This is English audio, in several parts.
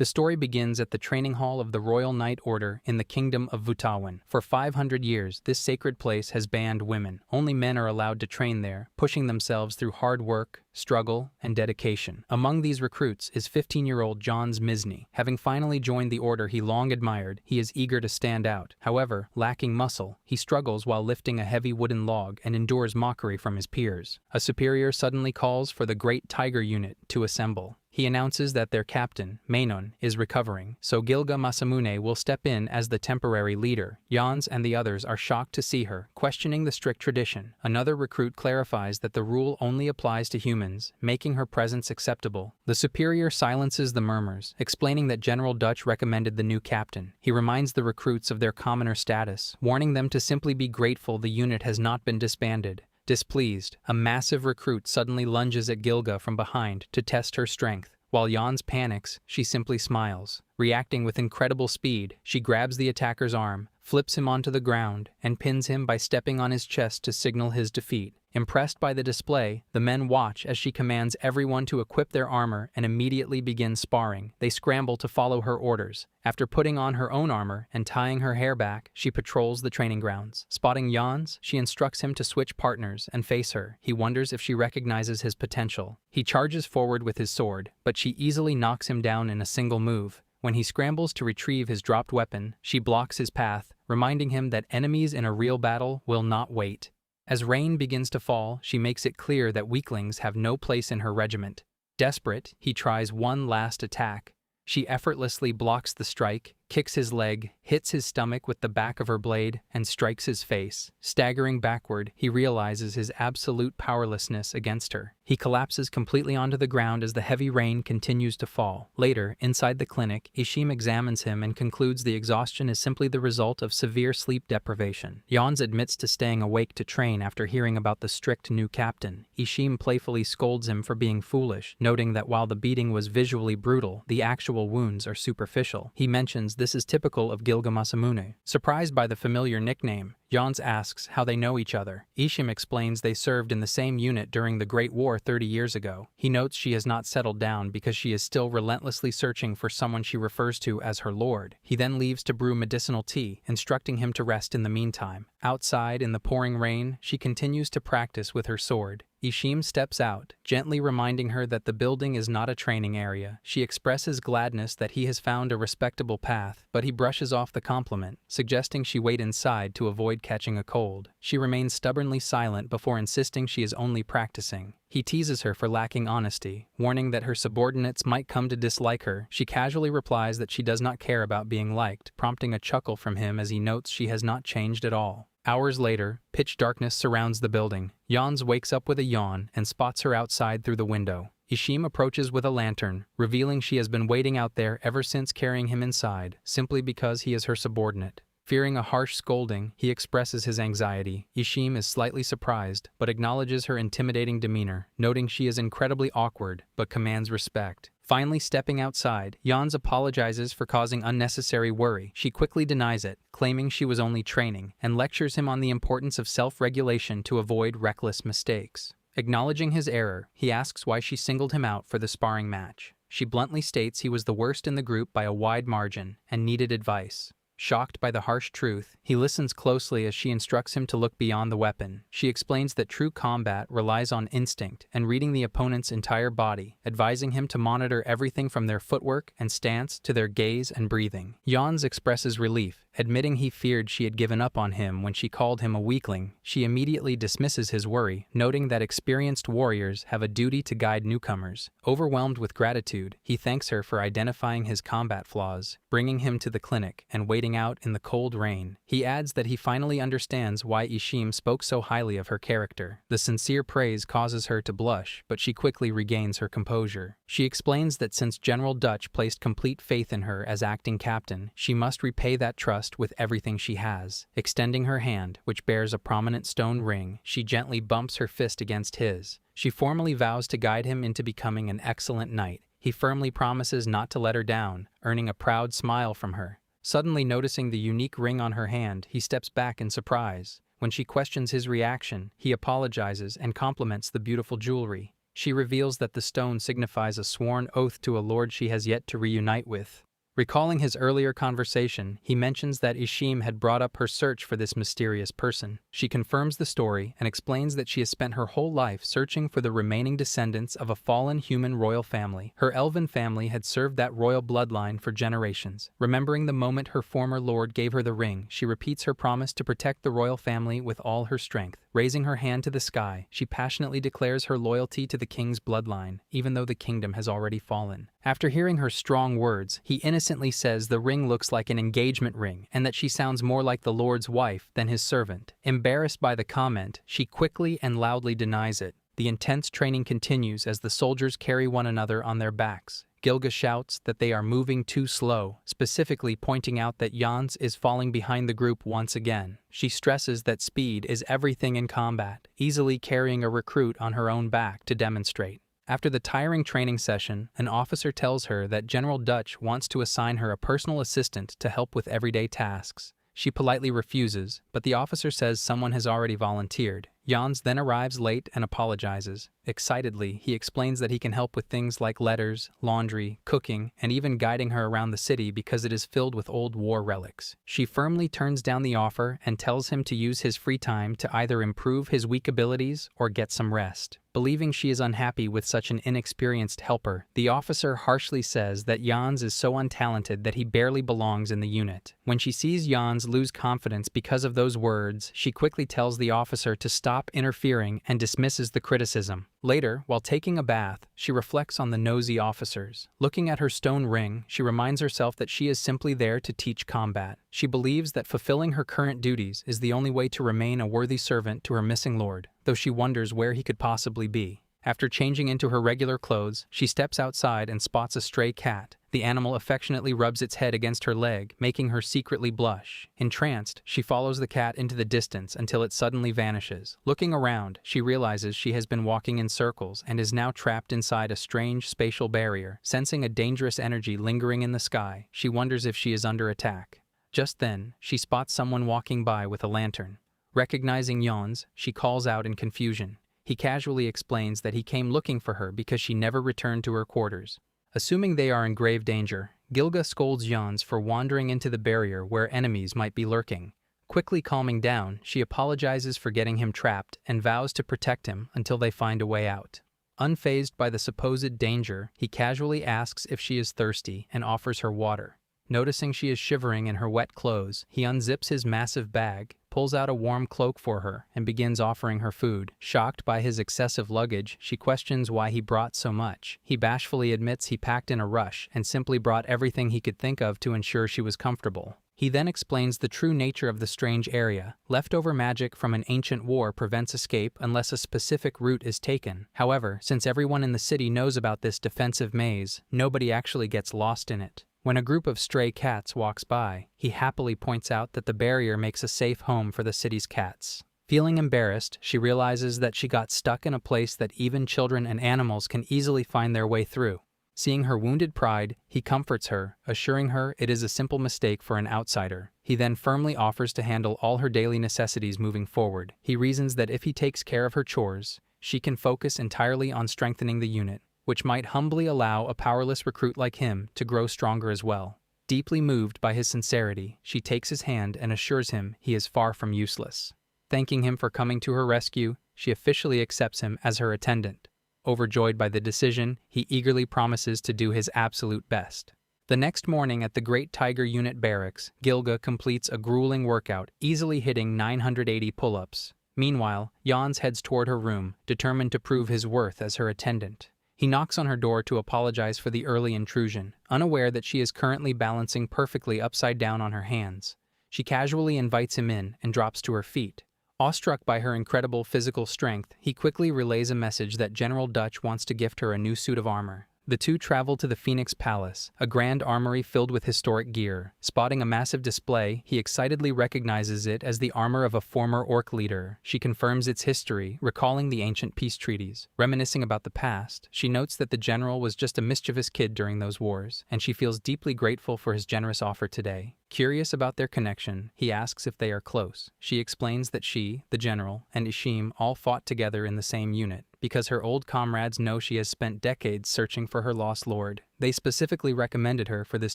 The story begins at the training hall of the Royal Knight Order in the Kingdom of Vutawan. For 500 years, this sacred place has banned women. Only men are allowed to train there, pushing themselves through hard work, struggle, and dedication. Among these recruits is 15-year-old John Misny. Having finally joined the order he long admired, he is eager to stand out. However, lacking muscle, he struggles while lifting a heavy wooden log and endures mockery from his peers. A superior suddenly calls for the Great Tiger Unit to assemble. He announces that their captain, Mainon, is recovering, so Gilga Masamune will step in as the temporary leader. Jans and the others are shocked to see her, questioning the strict tradition. Another recruit clarifies that the rule only applies to humans, making her presence acceptable. The superior silences the murmurs, explaining that General Dutch recommended the new captain. He reminds the recruits of their commoner status, warning them to simply be grateful the unit has not been disbanded. Displeased, a massive recruit suddenly lunges at Gilga from behind to test her strength. While Jans panics, she simply smiles. Reacting with incredible speed, she grabs the attacker's arm, flips him onto the ground, and pins him by stepping on his chest to signal his defeat. Impressed by the display, the men watch as she commands everyone to equip their armor and immediately begin sparring. They scramble to follow her orders. After putting on her own armor and tying her hair back, she patrols the training grounds. Spotting Jans, she instructs him to switch partners and face her. He wonders if she recognizes his potential. He charges forward with his sword, but she easily knocks him down in a single move. When he scrambles to retrieve his dropped weapon, she blocks his path, reminding him that enemies in a real battle will not wait. As rain begins to fall, she makes it clear that weaklings have no place in her regiment. Desperate, he tries one last attack. She effortlessly blocks the strike, kicks his leg, hits his stomach with the back of her blade, and strikes his face. Staggering backward, he realizes his absolute powerlessness against her. He collapses completely onto the ground as the heavy rain continues to fall. Later, inside the clinic, Ishim examines him and concludes the exhaustion is simply the result of severe sleep deprivation. Jans admits to staying awake to train after hearing about the strict new captain. Ishim playfully scolds him for being foolish, noting that while the beating was visually brutal, the actual wounds are superficial. He mentions this is typical of Gilga Masamune. Surprised by the familiar nickname, Jans asks how they know each other. Ishim explains they served in the same unit during the Great War 30 years ago. He notes she has not settled down because she is still relentlessly searching for someone she refers to as her lord. He then leaves to brew medicinal tea, instructing him to rest in the meantime. Outside in the pouring rain, she continues to practice with her sword. Ishim steps out, gently reminding her that the building is not a training area. She expresses gladness that he has found a respectable path, but he brushes off the compliment, suggesting she wait inside to avoid catching a cold. She remains stubbornly silent before insisting she is only practicing. He teases her for lacking honesty, warning that her subordinates might come to dislike her. She casually replies that she does not care about being liked, prompting a chuckle from him as he notes she has not changed at all. Hours later, pitch darkness surrounds the building. Jans wakes up with a yawn and spots her outside through the window. Ishim approaches with a lantern, revealing she has been waiting out there ever since carrying him inside, simply because he is her subordinate. Fearing a harsh scolding, he expresses his anxiety. Ishim is slightly surprised, but acknowledges her intimidating demeanor, noting she is incredibly awkward, but commands respect. Finally stepping outside, Jans apologizes for causing unnecessary worry. She quickly denies it, claiming she was only training, and lectures him on the importance of self-regulation to avoid reckless mistakes. Acknowledging his error, he asks why she singled him out for the sparring match. She bluntly states he was the worst in the group by a wide margin and needed advice. Shocked by the harsh truth, he listens closely as she instructs him to look beyond the weapon. She explains that true combat relies on instinct and reading the opponent's entire body, advising him to monitor everything from their footwork and stance to their gaze and breathing. Jans expresses relief, admitting he feared she had given up on him when she called him a weakling. She immediately dismisses his worry, noting that experienced warriors have a duty to guide newcomers. Overwhelmed with gratitude, he thanks her for identifying his combat flaws, bringing him to the clinic, and waiting out in the cold rain. He adds that he finally understands why Ishim spoke so highly of her character. The sincere praise causes her to blush, but she quickly regains her composure. She explains that since General Dutch placed complete faith in her as acting captain, she must repay that trust with everything she has. Extending her hand, which bears a prominent stone ring, she gently bumps her fist against his. She formally vows to guide him into becoming an excellent knight. He firmly promises not to let her down, earning a proud smile from her. Suddenly noticing the unique ring on her hand, he steps back in surprise. When she questions his reaction, he apologizes and compliments the beautiful jewelry. She reveals that the stone signifies a sworn oath to a lord she has yet to reunite with. Recalling his earlier conversation, he mentions that Ishim had brought up her search for this mysterious person. She confirms the story and explains that she has spent her whole life searching for the remaining descendants of a fallen human royal family. Her elven family had served that royal bloodline for generations. Remembering the moment her former lord gave her the ring, she repeats her promise to protect the royal family with all her strength. Raising her hand to the sky, she passionately declares her loyalty to the king's bloodline, even though the kingdom has already fallen. After hearing her strong words, he innocently says the ring looks like an engagement ring and that she sounds more like the lord's wife than his servant. Embarrassed by the comment, she quickly and loudly denies it. The intense training continues as the soldiers carry one another on their backs. Gilga shouts that they are moving too slow, specifically pointing out that Jans is falling behind the group once again. She stresses that speed is everything in combat, easily carrying a recruit on her own back to demonstrate. After the tiring training session, an officer tells her that General Dutch wants to assign her a personal assistant to help with everyday tasks. She politely refuses, but the officer says someone has already volunteered. Jans then arrives late and apologizes. Excitedly, he explains that he can help with things like letters, laundry, cooking, and even guiding her around the city because it is filled with old war relics. She firmly turns down the offer and tells him to use his free time to either improve his weak abilities or get some rest. Believing she is unhappy with such an inexperienced helper, the officer harshly says that Jans is so untalented that he barely belongs in the unit. When she sees Jans lose confidence because of those words, she quickly tells the officer to stop interfering and dismisses the criticism. Later, while taking a bath, she reflects on the nosy officers. Looking at her stone ring, she reminds herself that she is simply there to teach combat. She believes that fulfilling her current duties is the only way to remain a worthy servant to her missing lord, though she wonders where he could possibly be. After changing into her regular clothes, she steps outside and spots a stray cat. The animal affectionately rubs its head against her leg, making her secretly blush. Entranced, she follows the cat into the distance until it suddenly vanishes. Looking around, she realizes she has been walking in circles and is now trapped inside a strange spatial barrier. Sensing a dangerous energy lingering in the sky, she wonders if she is under attack. Just then, she spots someone walking by with a lantern. Recognizing Jans, she calls out in confusion. He casually explains that he came looking for her because she never returned to her quarters. Assuming they are in grave danger, Gilga scolds Jans for wandering into the barrier where enemies might be lurking. Quickly calming down, she apologizes for getting him trapped and vows to protect him until they find a way out. Unfazed by the supposed danger, he casually asks if she is thirsty and offers her water. Noticing she is shivering in her wet clothes, he unzips his massive bag, pulls out a warm cloak for her, and begins offering her food. Shocked by his excessive luggage, she questions why he brought so much. He bashfully admits he packed in a rush and simply brought everything he could think of to ensure she was comfortable. He then explains the true nature of the strange area. Leftover magic from an ancient war prevents escape unless a specific route is taken. However, since everyone in the city knows about this defensive maze, nobody actually gets lost in it. When a group of stray cats walks by, he happily points out that the barrier makes a safe home for the city's cats. Feeling embarrassed, she realizes that she got stuck in a place that even children and animals can easily find their way through. Seeing her wounded pride, he comforts her, assuring her it is a simple mistake for an outsider. He then firmly offers to handle all her daily necessities moving forward. He reasons that if he takes care of her chores, she can focus entirely on strengthening the unit, which might humbly allow a powerless recruit like him to grow stronger as well. Deeply moved by his sincerity, she takes his hand and assures him he is far from useless. Thanking him for coming to her rescue, she officially accepts him as her attendant. Overjoyed by the decision, he eagerly promises to do his absolute best. The next morning at the Great Tiger Unit Barracks, Gilga completes a grueling workout, easily hitting 980 pull-ups. Meanwhile, Jans heads toward her room, determined to prove his worth as her attendant. He knocks on her door to apologize for the early intrusion, unaware that she is currently balancing perfectly upside down on her hands. She casually invites him in and drops to her feet. Awestruck by her incredible physical strength, he quickly relays a message that General Dutch wants to gift her a new suit of armor. The two travel to the Phoenix Palace, a grand armory filled with historic gear. Spotting a massive display, he excitedly recognizes it as the armor of a former orc leader. She confirms its history, recalling the ancient peace treaties. Reminiscing about the past, she notes that the general was just a mischievous kid during those wars, and she feels deeply grateful for his generous offer today. Curious about their connection, he asks if they are close. She explains that she, the general, and Ishim all fought together in the same unit, because her old comrades know she has spent decades searching for her lost lord. They specifically recommended her for this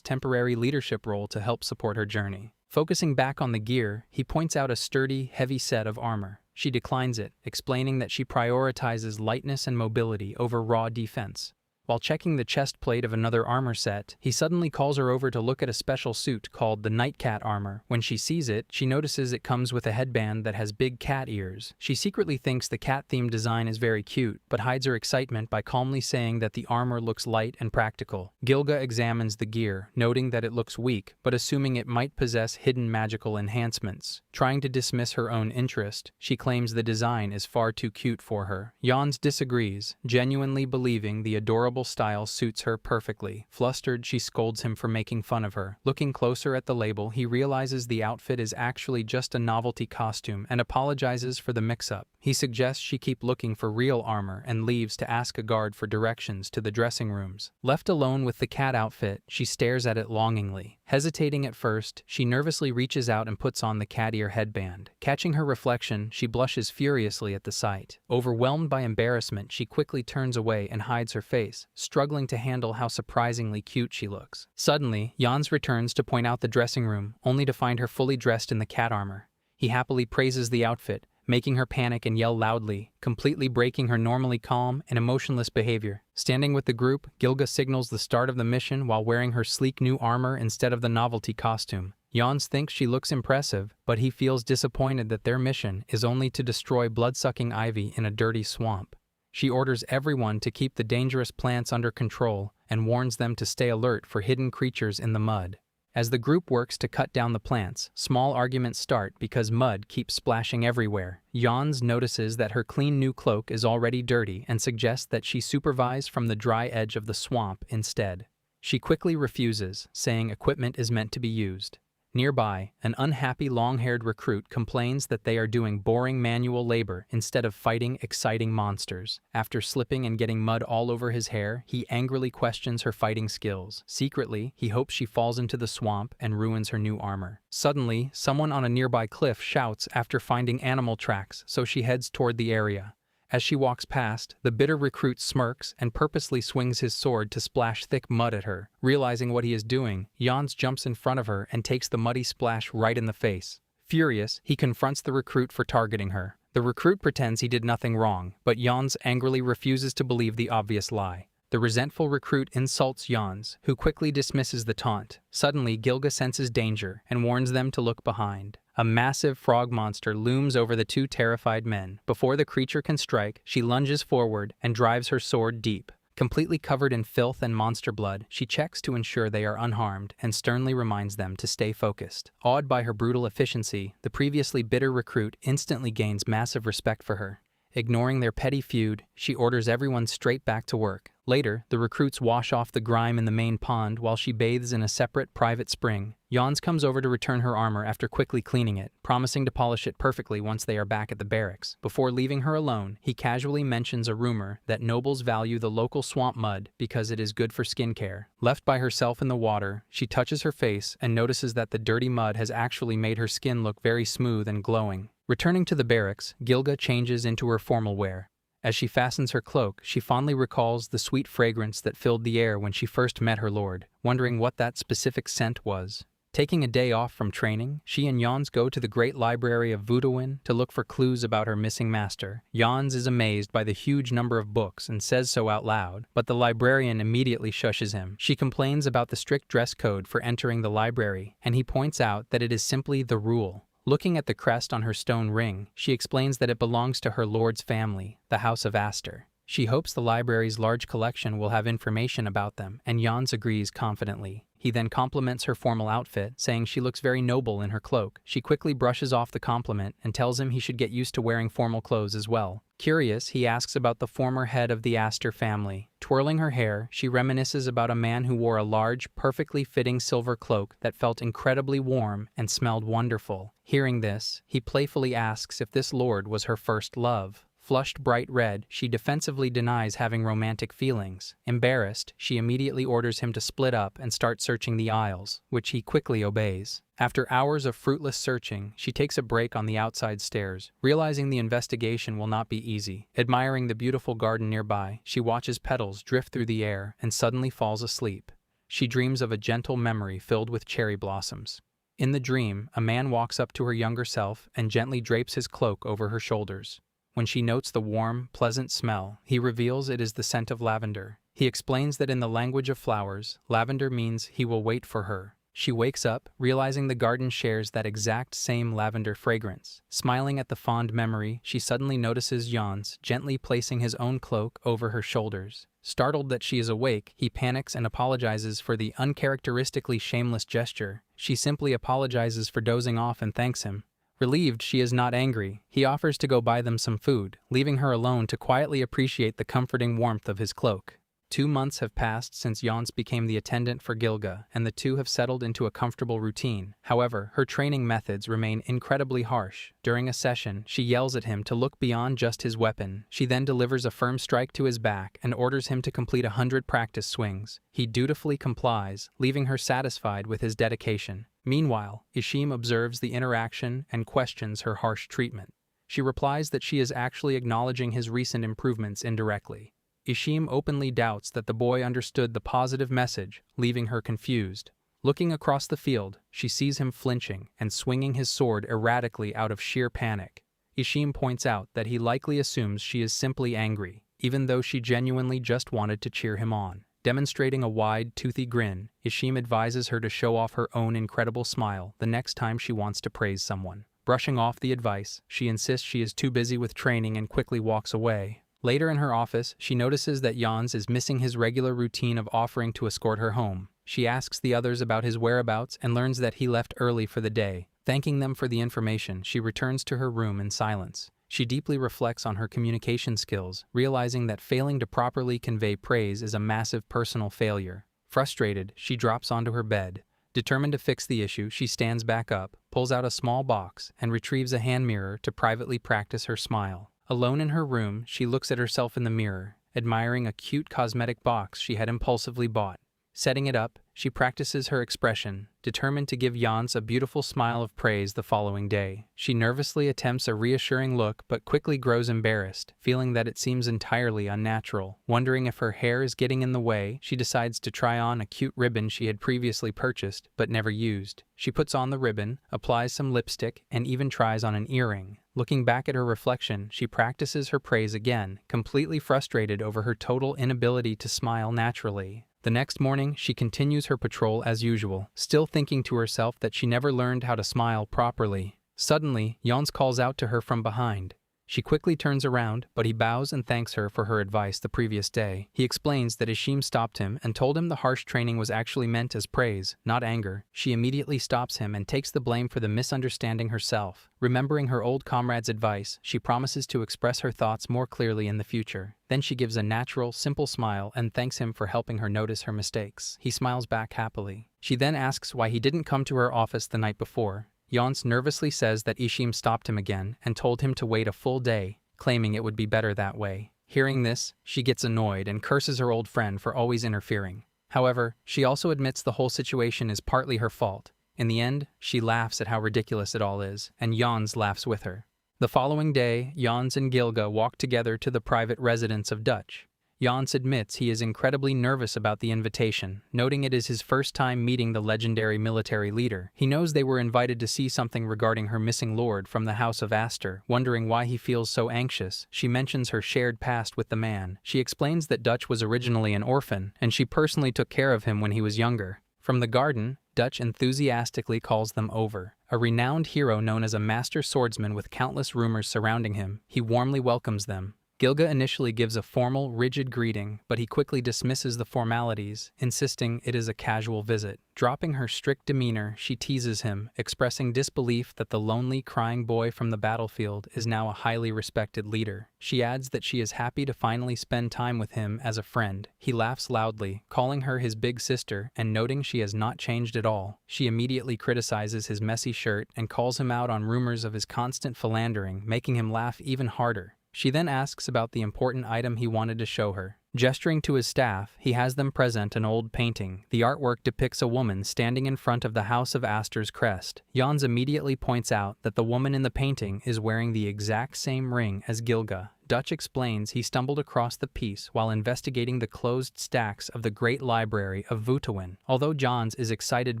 temporary leadership role to help support her journey. Focusing back on the gear, he points out a sturdy, heavy set of armor. She declines it, explaining that she prioritizes lightness and mobility over raw defense. While checking the chest plate of another armor set, he suddenly calls her over to look at a special suit called the Night Cat armor. When she sees it, she notices it comes with a headband that has big cat ears. She secretly thinks the cat-themed design is very cute, but hides her excitement by calmly saying that the armor looks light and practical. Gilga examines the gear, noting that it looks weak, but assuming it might possess hidden magical enhancements. Trying to dismiss her own interest, she claims the design is far too cute for her. Jans disagrees, genuinely believing the adorable style suits her perfectly. Flustered, she scolds him for making fun of her. Looking closer at the label, he realizes the outfit is actually just a novelty costume and apologizes for the mix-up. He suggests she keep looking for real armor and leaves to ask a guard for directions to the dressing rooms. Left alone with the cat outfit, she stares at it longingly. Hesitating at first, she nervously reaches out and puts on the cat ear headband. Catching her reflection, she blushes furiously at the sight. Overwhelmed by embarrassment, she quickly turns away and hides her face, struggling to handle how surprisingly cute she looks. Suddenly, Jans returns to point out the dressing room, only to find her fully dressed in the cat armor. He happily praises the outfit, making her panic and yell loudly, completely breaking her normally calm and emotionless behavior. Standing with the group, Gilga signals the start of the mission while wearing her sleek new armor instead of the novelty costume. Jans thinks she looks impressive, but he feels disappointed that their mission is only to destroy blood-sucking ivy in a dirty swamp. She orders everyone to keep the dangerous plants under control and warns them to stay alert for hidden creatures in the mud. As the group works to cut down the plants, small arguments start because mud keeps splashing everywhere. Jans notices that her clean new cloak is already dirty and suggests that she supervise from the dry edge of the swamp instead. She quickly refuses, saying equipment is meant to be used. Nearby, an unhappy long-haired recruit complains that they are doing boring manual labor instead of fighting exciting monsters. After slipping and getting mud all over his hair, he angrily questions her fighting skills. Secretly, he hopes she falls into the swamp and ruins her new armor. Suddenly, someone on a nearby cliff shouts after finding animal tracks, so she heads toward the area. As she walks past, the bitter recruit smirks and purposely swings his sword to splash thick mud at her. Realizing what he is doing, Jans jumps in front of her and takes the muddy splash right in the face. Furious, he confronts the recruit for targeting her. The recruit pretends he did nothing wrong, but Jans angrily refuses to believe the obvious lie. The resentful recruit insults Jans, who quickly dismisses the taunt. Suddenly, Gilga senses danger and warns them to look behind. A massive frog monster looms over the two terrified men. Before the creature can strike, she lunges forward and drives her sword deep. Completely covered in filth and monster blood, she checks to ensure they are unharmed and sternly reminds them to stay focused. Awed by her brutal efficiency, the previously bitter recruit instantly gains massive respect for her. Ignoring their petty feud, she orders everyone straight back to work. Later, the recruits wash off the grime in the main pond while she bathes in a separate private spring. Jans comes over to return her armor after quickly cleaning it, promising to polish it perfectly once they are back at the barracks. Before leaving her alone, he casually mentions a rumor that nobles value the local swamp mud because it is good for skincare. Left by herself in the water, she touches her face and notices that the dirty mud has actually made her skin look very smooth and glowing. Returning to the barracks, Gilga changes into her formal wear. As she fastens her cloak, she fondly recalls the sweet fragrance that filled the air when she first met her lord, wondering what that specific scent was. Taking a day off from training, she and Jans go to the great library of Vuduin to look for clues about her missing master. Jans is amazed by the huge number of books and says so out loud, but the librarian immediately shushes him. She complains about the strict dress code for entering the library, and he points out that it is simply the rule. Looking at the crest on her stone ring, she explains that it belongs to her lord's family, the House of Aster. She hopes the library's large collection will have information about them, and Jans agrees confidently. He then compliments her formal outfit, saying she looks very noble in her cloak. She quickly brushes off the compliment and tells him he should get used to wearing formal clothes as well. Curious, he asks about the former head of the Aster family. Twirling her hair, she reminisces about a man who wore a large, perfectly fitting silver cloak that felt incredibly warm and smelled wonderful. Hearing this, he playfully asks if this lord was her first love. Flushed bright red, she defensively denies having romantic feelings. Embarrassed, she immediately orders him to split up and start searching the aisles, which he quickly obeys. After hours of fruitless searching, she takes a break on the outside stairs, realizing the investigation will not be easy. Admiring the beautiful garden nearby, she watches petals drift through the air and suddenly falls asleep. She dreams of a gentle memory filled with cherry blossoms. In the dream, a man walks up to her younger self and gently drapes his cloak over her shoulders. When she notes the warm, pleasant smell, he reveals it is the scent of lavender. He explains that in the language of flowers, lavender means he will wait for her. She wakes up, realizing the garden shares that exact same lavender fragrance. Smiling at the fond memory, she suddenly notices Jans gently placing his own cloak over her shoulders. Startled that she is awake, he panics and apologizes for the uncharacteristically shameless gesture. She simply apologizes for dozing off and thanks him. Relieved, she is not angry. He offers to go buy them some food, leaving her alone to quietly appreciate the comforting warmth of his cloak. 2 months have passed since Jans became the attendant for Gilga, and the two have settled into a comfortable routine. However, her training methods remain incredibly harsh. During a session, she yells at him to look beyond just his weapon. She then delivers a firm strike to his back and orders him to complete 100 practice swings. He dutifully complies, leaving her satisfied with his dedication. Meanwhile, Ishim observes the interaction and questions her harsh treatment. She replies that she is actually acknowledging his recent improvements indirectly. Ishim openly doubts that the boy understood the positive message, leaving her confused. Looking across the field, she sees him flinching and swinging his sword erratically out of sheer panic. Ishim points out that he likely assumes she is simply angry, even though she genuinely just wanted to cheer him on. Demonstrating a wide, toothy grin, Ishim advises her to show off her own incredible smile the next time she wants to praise someone. Brushing off the advice, she insists she is too busy with training and quickly walks away. Later in her office, she notices that Jans is missing his regular routine of offering to escort her home. She asks the others about his whereabouts and learns that he left early for the day. Thanking them for the information, she returns to her room in silence. She deeply reflects on her communication skills, realizing that failing to properly convey praise is a massive personal failure. Frustrated, she drops onto her bed. Determined to fix the issue, she stands back up, pulls out a small box, and retrieves a hand mirror to privately practice her smile. Alone in her room, she looks at herself in the mirror, admiring a cute cosmetic box she had impulsively bought. Setting it up, she practices her expression, determined to give Jans a beautiful smile of praise the following day. She nervously attempts a reassuring look but quickly grows embarrassed, feeling that it seems entirely unnatural. Wondering if her hair is getting in the way, she decides to try on a cute ribbon she had previously purchased but never used. She puts on the ribbon, applies some lipstick, and even tries on an earring. Looking back at her reflection, she practices her praise again, completely frustrated over her total inability to smile naturally. The next morning, she continues her patrol as usual, still thinking to herself that she never learned how to smile properly. Suddenly, Jans calls out to her from behind. She quickly turns around, but he bows and thanks her for her advice the previous day. He explains that Ishim stopped him and told him the harsh training was actually meant as praise, not anger. She immediately stops him and takes the blame for the misunderstanding herself. Remembering her old comrade's advice, she promises to express her thoughts more clearly in the future. Then she gives a natural, simple smile and thanks him for helping her notice her mistakes. He smiles back happily. She then asks why he didn't come to her office the night before. Jans nervously says that Ishim stopped him again and told him to wait a full day, claiming it would be better that way. Hearing this, she gets annoyed and curses her old friend for always interfering. However, she also admits the whole situation is partly her fault. In the end, she laughs at how ridiculous it all is, and Jans laughs with her. The following day, Jans and Gilga walk together to the private residence of Dutch. Jans admits he is incredibly nervous about the invitation, noting it is his first time meeting the legendary military leader. He knows they were invited to see something regarding her missing lord from the House of Astor. Wondering why he feels so anxious, she mentions her shared past with the man. She explains that Dutch was originally an orphan, and she personally took care of him when he was younger. From the garden, Dutch enthusiastically calls them over. A renowned hero known as a master swordsman with countless rumors surrounding him, he warmly welcomes them. Gilga initially gives a formal, rigid greeting, but he quickly dismisses the formalities, insisting it is a casual visit. Dropping her strict demeanor, she teases him, expressing disbelief that the lonely, crying boy from the battlefield is now a highly respected leader. She adds that she is happy to finally spend time with him as a friend. He laughs loudly, calling her his big sister, and noting she has not changed at all. She immediately criticizes his messy shirt and calls him out on rumors of his constant philandering, making him laugh even harder. She then asks about the important item he wanted to show her. Gesturing to his staff, he has them present an old painting. The artwork depicts a woman standing in front of the House of Astor's crest. Jans immediately points out that the woman in the painting is wearing the exact same ring as Gilga. Dutch explains he stumbled across the piece while investigating the closed stacks of the Great Library of Wutawin. Although Jans is excited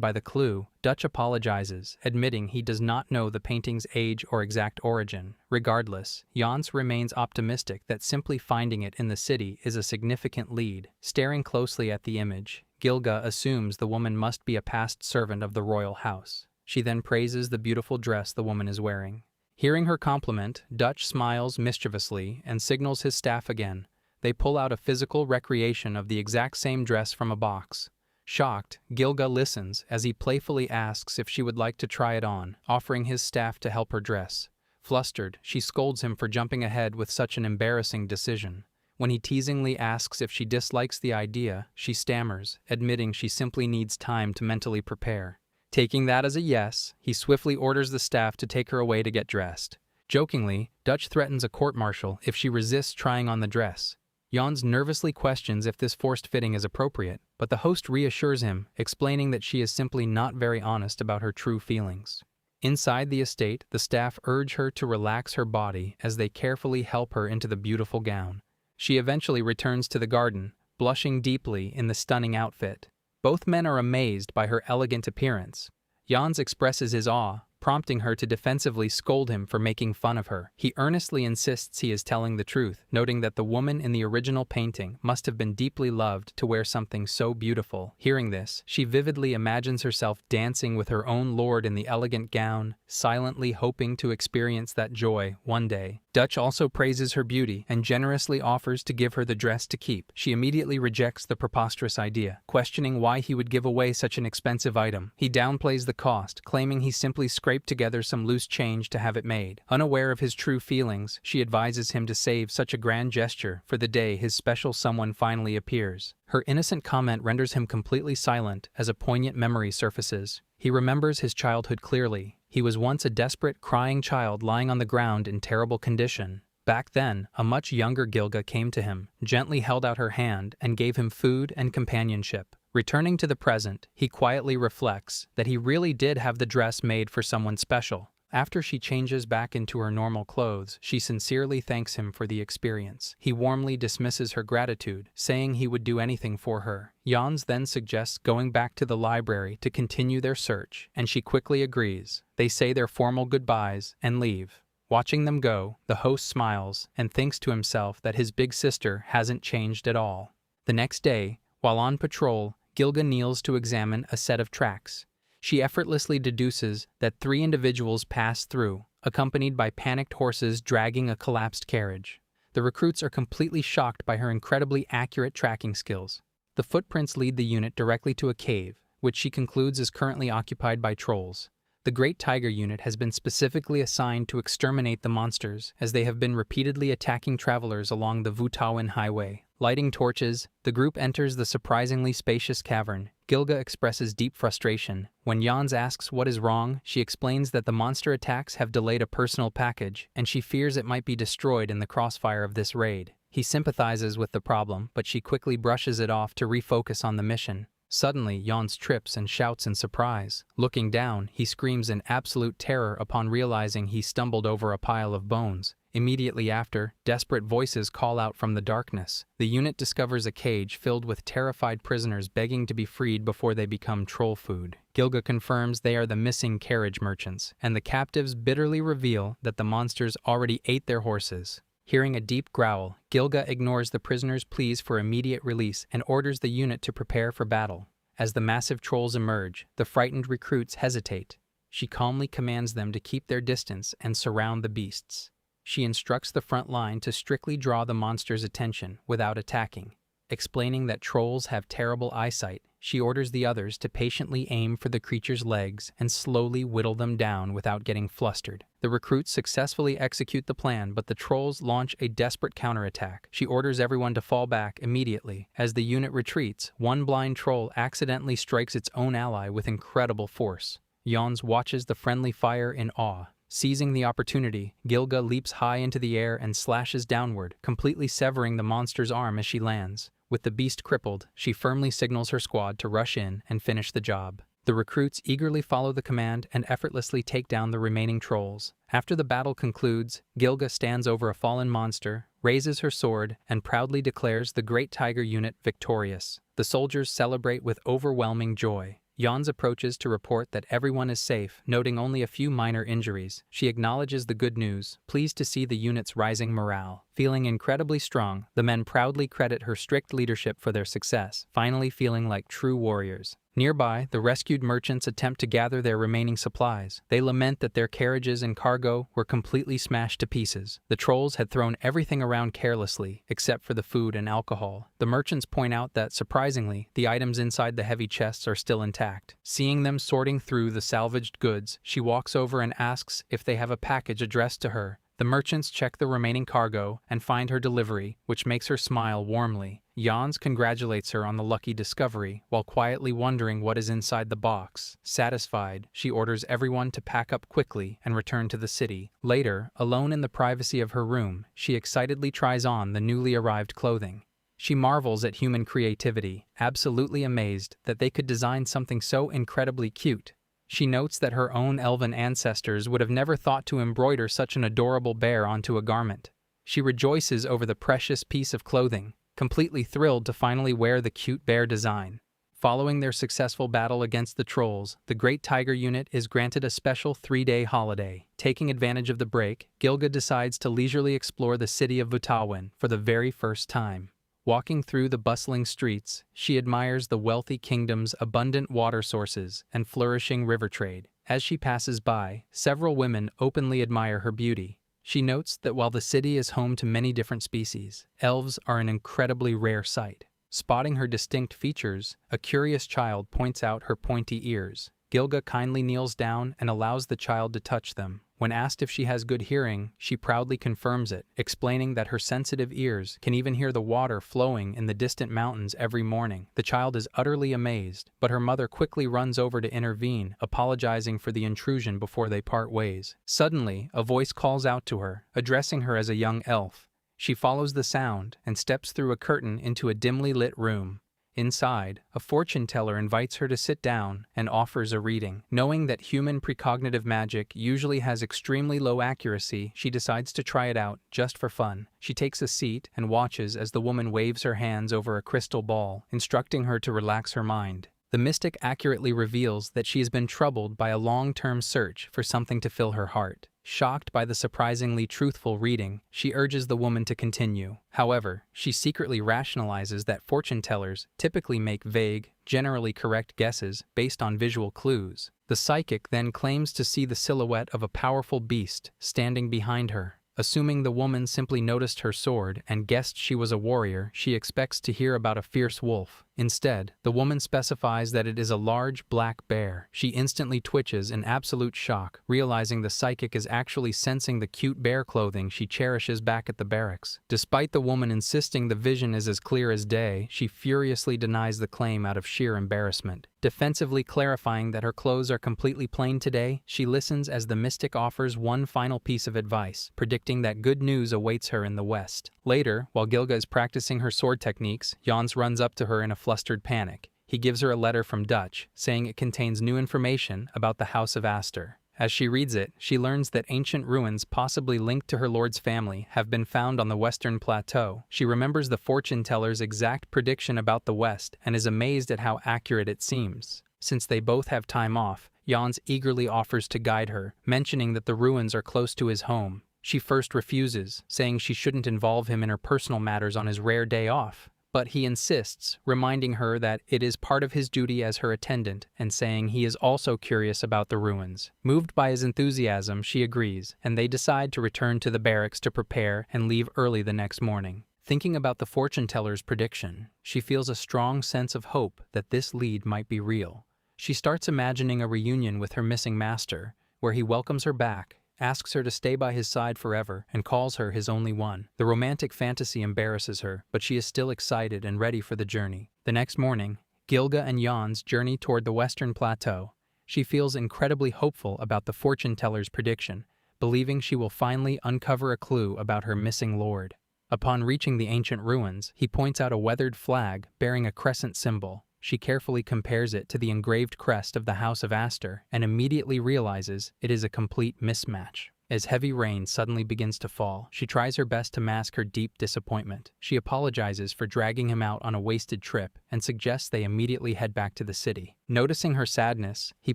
by the clue, Dutch apologizes, admitting he does not know the painting's age or exact origin. Regardless, Jans remains optimistic that simply finding it in the city is a significant lead. Staring closely at the image, Gilga assumes the woman must be a past servant of the royal house. She then praises the beautiful dress the woman is wearing. Hearing her compliment, Dutch smiles mischievously and signals his staff again. They pull out a physical recreation of the exact same dress from a box. Shocked, Gilga listens as he playfully asks if she would like to try it on, offering his staff to help her dress. Flustered, she scolds him for jumping ahead with such an embarrassing decision. When he teasingly asks if she dislikes the idea, she stammers, admitting she simply needs time to mentally prepare. Taking that as a yes, he swiftly orders the staff to take her away to get dressed. Jokingly, Dutch threatens a court-martial if she resists trying on the dress. Jans nervously questions if this forced fitting is appropriate, but the host reassures him, explaining that she is simply not very honest about her true feelings. Inside the estate, the staff urge her to relax her body as they carefully help her into the beautiful gown. She eventually returns to the garden, blushing deeply in the stunning outfit. Both men are amazed by her elegant appearance. Jans expresses his awe, prompting her to defensively scold him for making fun of her. He earnestly insists he is telling the truth, noting that the woman in the original painting must have been deeply loved to wear something so beautiful. Hearing this, she vividly imagines herself dancing with her own lord in the elegant gown, silently hoping to experience that joy one day. Dutch also praises her beauty and generously offers to give her the dress to keep. She immediately rejects the preposterous idea, questioning why he would give away such an expensive item. He downplays the cost, claiming he simply scraped together some loose change to have it made. Unaware of his true feelings, she advises him to save such a grand gesture for the day his special someone finally appears. Her innocent comment renders him completely silent as a poignant memory surfaces. He remembers his childhood clearly. He was once a desperate, crying child lying on the ground in terrible condition. Back then, a much younger Gilga came to him, gently held out her hand, and gave him food and companionship. Returning to the present, he quietly reflects that he really did have the dress made for someone special. After she changes back into her normal clothes, she sincerely thanks him for the experience. He warmly dismisses her gratitude, saying he would do anything for her. Jans then suggests going back to the library to continue their search, and she quickly agrees. They say their formal goodbyes and leave. Watching them go, the host smiles and thinks to himself that his big sister hasn't changed at all. The next day, while on patrol, Gilga kneels to examine a set of tracks. She effortlessly deduces that 3 individuals passed through, accompanied by panicked horses dragging a collapsed carriage. The recruits are completely shocked by her incredibly accurate tracking skills. The footprints lead the unit directly to a cave, which she concludes is currently occupied by trolls. The Great Tiger Unit has been specifically assigned to exterminate the monsters, as they have been repeatedly attacking travelers along the Wutawin Highway. Lighting torches, the group enters the surprisingly spacious cavern. Gilga expresses deep frustration. When Jans asks what is wrong, she explains that the monster attacks have delayed a personal package, and she fears it might be destroyed in the crossfire of this raid. He sympathizes with the problem, but she quickly brushes it off to refocus on the mission. Suddenly, Jans trips and shouts in surprise. Looking down, he screams in absolute terror upon realizing he stumbled over a pile of bones. Immediately after, desperate voices call out from the darkness. The unit discovers a cage filled with terrified prisoners begging to be freed before they become troll food. Gilga confirms they are the missing carriage merchants, and the captives bitterly reveal that the monsters already ate their horses. Hearing a deep growl, Gilga ignores the prisoners' pleas for immediate release and orders the unit to prepare for battle. As the massive trolls emerge, the frightened recruits hesitate. She calmly commands them to keep their distance and surround the beasts. She instructs the front line to strictly draw the monster's attention without attacking. Explaining that trolls have terrible eyesight, she orders the others to patiently aim for the creature's legs and slowly whittle them down without getting flustered. The recruits successfully execute the plan, but the trolls launch a desperate counterattack. She orders everyone to fall back immediately. As the unit retreats, one blind troll accidentally strikes its own ally with incredible force. Jans watches the friendly fire in awe, Seizing the opportunity, Gilga leaps high into the air and slashes downward, completely severing the monster's arm as she lands. With the beast crippled, she firmly signals her squad to rush in and finish the job. The recruits eagerly follow the command and effortlessly take down the remaining trolls. After the battle concludes, Gilga stands over a fallen monster, raises her sword, and proudly declares the Great Tiger Unit victorious. The soldiers celebrate with overwhelming joy. Jans approaches to report that everyone is safe, noting only a few minor injuries. She acknowledges the good news, pleased to see the unit's rising morale. Feeling incredibly strong, the men proudly credit her strict leadership for their success, finally feeling like true warriors. Nearby, the rescued merchants attempt to gather their remaining supplies. They lament that their carriages and cargo were completely smashed to pieces. The trolls had thrown everything around carelessly, except for the food and alcohol. The merchants point out that, surprisingly, the items inside the heavy chests are still intact. Seeing them sorting through the salvaged goods, she walks over and asks if they have a package addressed to her. The merchants check the remaining cargo and find her delivery, which makes her smile warmly. Jans congratulates her on the lucky discovery, while quietly wondering what is inside the box. Satisfied, she orders everyone to pack up quickly and return to the city. Later, alone in the privacy of her room, she excitedly tries on the newly arrived clothing. She marvels at human creativity, absolutely amazed that they could design something so incredibly cute. She notes that her own elven ancestors would have never thought to embroider such an adorable bear onto a garment. She rejoices over the precious piece of clothing, completely thrilled to finally wear the cute bear design. Following their successful battle against the trolls, the Great Tiger Unit is granted a special 3-day holiday. Taking advantage of the break, Gilga decides to leisurely explore the city of Vutawan for the very first time. Walking through the bustling streets, she admires the wealthy kingdom's abundant water sources and flourishing river trade. As she passes by, several women openly admire her beauty. She notes that while the city is home to many different species, elves are an incredibly rare sight. Spotting her distinct features, a curious child points out her pointy ears. Gilga kindly kneels down and allows the child to touch them. When asked if she has good hearing, she proudly confirms it, explaining that her sensitive ears can even hear the water flowing in the distant mountains every morning. The child is utterly amazed, but her mother quickly runs over to intervene, apologizing for the intrusion before they part ways. Suddenly, a voice calls out to her, addressing her as a young elf. She follows the sound and steps through a curtain into a dimly lit room. Inside, a fortune teller invites her to sit down and offers a reading. Knowing that human precognitive magic usually has extremely low accuracy, she decides to try it out just for fun. She takes a seat and watches as the woman waves her hands over a crystal ball, instructing her to relax her mind. The mystic accurately reveals that she has been troubled by a long-term search for something to fill her heart. Shocked by the surprisingly truthful reading, she urges the woman to continue. However, she secretly rationalizes that fortune tellers typically make vague, generally correct guesses based on visual clues. The psychic then claims to see the silhouette of a powerful beast standing behind her. Assuming the woman simply noticed her sword and guessed she was a warrior, she expects to hear about a fierce wolf. Instead, the woman specifies that it is a large black bear. She instantly twitches in absolute shock, realizing the psychic is actually sensing the cute bear clothing she cherishes back at the barracks. Despite the woman insisting the vision is as clear as day, she furiously denies the claim out of sheer embarrassment. Defensively clarifying that her clothes are completely plain today, she listens as the mystic offers one final piece of advice, predicting that good news awaits her in the west. Later, while Gilga is practicing her sword techniques, Jans runs up to her in a flustered panic. He gives her a letter from Dutch, saying it contains new information about the House of Astor. As she reads it, she learns that ancient ruins possibly linked to her lord's family have been found on the western plateau. She remembers the fortune teller's exact prediction about the west and is amazed at how accurate it seems. Since they both have time off, Jans eagerly offers to guide her, mentioning that the ruins are close to his home. She first refuses, saying she shouldn't involve him in her personal matters on his rare day off. But he insists, reminding her that it is part of his duty as her attendant and saying he is also curious about the ruins. Moved by his enthusiasm, she agrees, and they decide to return to the barracks to prepare and leave early the next morning. Thinking about the fortune teller's prediction, she feels a strong sense of hope that this lead might be real. She starts imagining a reunion with her missing master, where he welcomes her back, asks her to stay by his side forever, and calls her his only one. The romantic fantasy embarrasses her, but she is still excited and ready for the journey. The next morning, Gilga and Jans journey toward the western plateau. She feels incredibly hopeful about the fortune teller's prediction, believing she will finally uncover a clue about her missing lord. Upon reaching the ancient ruins, he points out a weathered flag bearing a crescent symbol. She carefully compares it to the engraved crest of the House of Aster and immediately realizes it is a complete mismatch. As heavy rain suddenly begins to fall, she tries her best to mask her deep disappointment. She apologizes for dragging him out on a wasted trip and suggests they immediately head back to the city. Noticing her sadness, he